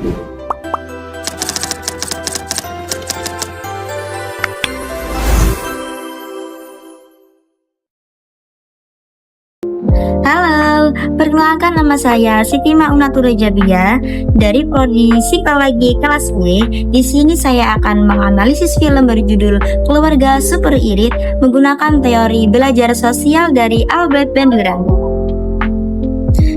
Halo, perkenalkan nama saya Siti Maunatura Jabia dari Prodi Psikologi kelas W. Di sini saya akan menganalisis film berjudul Keluarga Super Irit menggunakan teori belajar sosial dari Albert Bandura.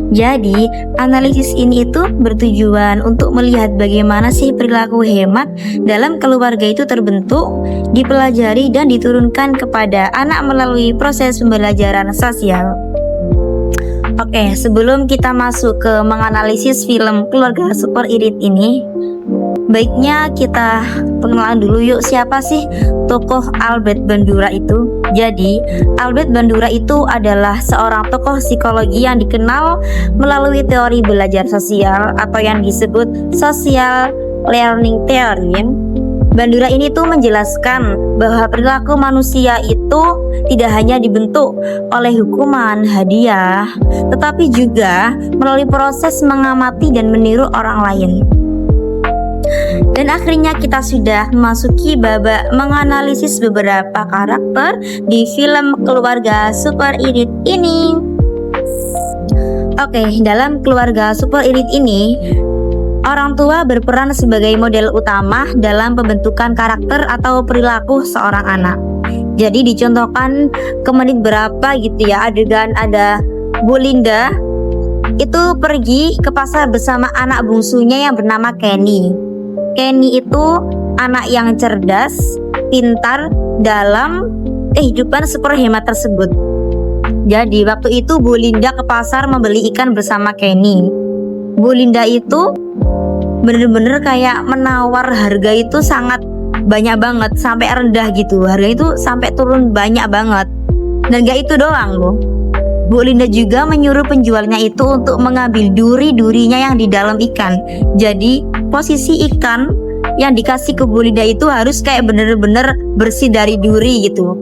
Jadi, analisis ini itu bertujuan untuk melihat bagaimana sih perilaku hemat dalam keluarga itu terbentuk, dipelajari dan diturunkan kepada anak melalui proses pembelajaran sosial. Oke, sebelum kita masuk ke menganalisis film Keluarga Super Irit ini, baiknya kita pengenalan dulu yuk, siapa sih tokoh Albert Bandura itu. Jadi, Albert Bandura itu adalah seorang tokoh psikologi yang dikenal melalui teori belajar sosial atau yang disebut social learning theory. Bandura ini tuh menjelaskan bahwa perilaku manusia itu tidak hanya dibentuk oleh hukuman, hadiah, tetapi juga melalui proses mengamati dan meniru orang lain. Dan akhirnya kita sudah memasuki babak menganalisis beberapa karakter di film Keluarga Super Irit ini. Oke, dalam Keluarga Super Irit ini, orang tua berperan sebagai model utama dalam pembentukan karakter atau perilaku seorang anak. Jadi dicontohkan ke menit berapa gitu ya, adegan ada Bu Linda itu pergi ke pasar bersama anak bungsunya yang bernama Kenny. Kenny itu anak yang cerdas, pintar dalam kehidupan super hemat tersebut. Jadi waktu itu Bu Linda ke pasar membeli ikan bersama Kenny. Bu Linda itu bener-bener kayak menawar harga itu sangat banyak banget, sampai rendah gitu. Harga itu sampai turun banyak banget. Dan gak itu doang loh, Bu Linda juga menyuruh penjualnya itu untuk mengambil duri-durinya yang di dalam ikan. Jadi posisi ikan yang dikasih ke Bu Linda itu harus kayak bener-bener bersih dari duri gitu.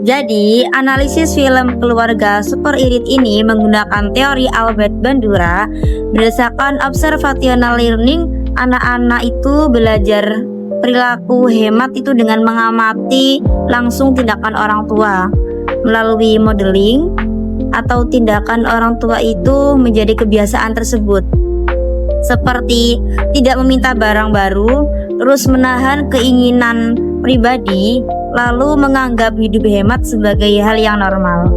Jadi, analisis film Keluarga Super Irit ini menggunakan teori Albert Bandura. Berdasarkan observational learning, anak-anak itu belajar perilaku hemat itu dengan mengamati langsung tindakan orang tua. Melalui modeling atau tindakan orang tua itu menjadi kebiasaan tersebut. Seperti tidak meminta barang baru, terus menahan keinginan pribadi, lalu menganggap hidup hemat sebagai hal yang normal.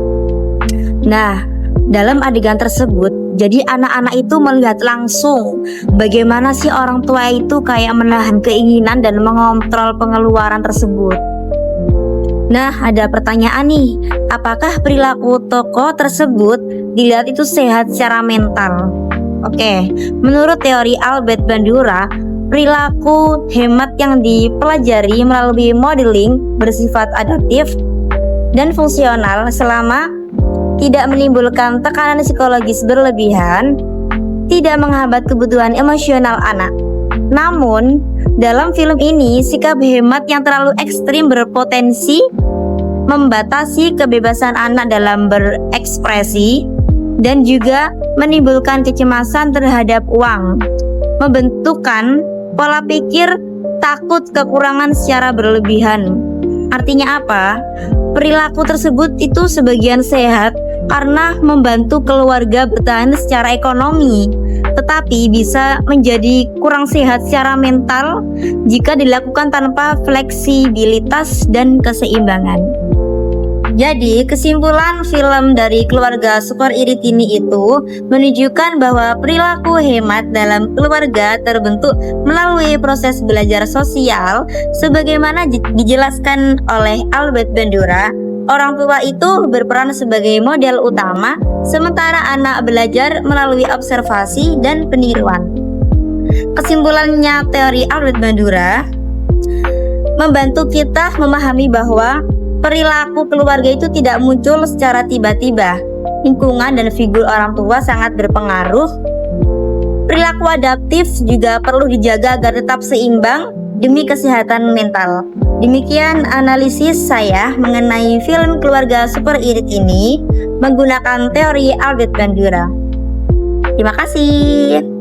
Nah, dalam adegan tersebut, jadi anak-anak itu melihat langsung bagaimana sih orang tua itu kayak menahan keinginan dan mengontrol pengeluaran tersebut. Nah, ada pertanyaan nih, apakah perilaku tokoh tersebut dilihat itu sehat secara mental? Oke, menurut teori Albert Bandura, perilaku hemat yang dipelajari melalui modeling bersifat adaptif dan fungsional selama tidak menimbulkan tekanan psikologis berlebihan, tidak menghambat kebutuhan emosional anak. Namun, dalam film ini sikap hemat yang terlalu ekstrim berpotensi membatasi kebebasan anak dalam berekspresi dan juga menimbulkan kecemasan terhadap uang, membentukkan pola pikir takut kekurangan secara berlebihan. Artinya apa? Perilaku tersebut itu sebagian sehat karena membantu keluarga bertahan secara ekonomi, tetapi bisa menjadi kurang sehat secara mental jika dilakukan tanpa fleksibilitas dan keseimbangan. Jadi, kesimpulan film dari Keluarga Super Irit ini itu menunjukkan bahwa perilaku hemat dalam keluarga terbentuk melalui proses belajar sosial sebagaimana dijelaskan oleh Albert Bandura. Orang tua itu berperan sebagai model utama, sementara anak belajar melalui observasi dan peniruan. Kesimpulannya, teori Albert Bandura membantu kita memahami bahwa perilaku keluarga itu tidak muncul secara tiba-tiba. Lingkungan dan figur orang tua sangat berpengaruh. Perilaku adaptif juga perlu dijaga agar tetap seimbang demi kesehatan mental. Demikian analisis saya mengenai film Keluarga Super Irit ini menggunakan teori Albert Bandura. Terima kasih.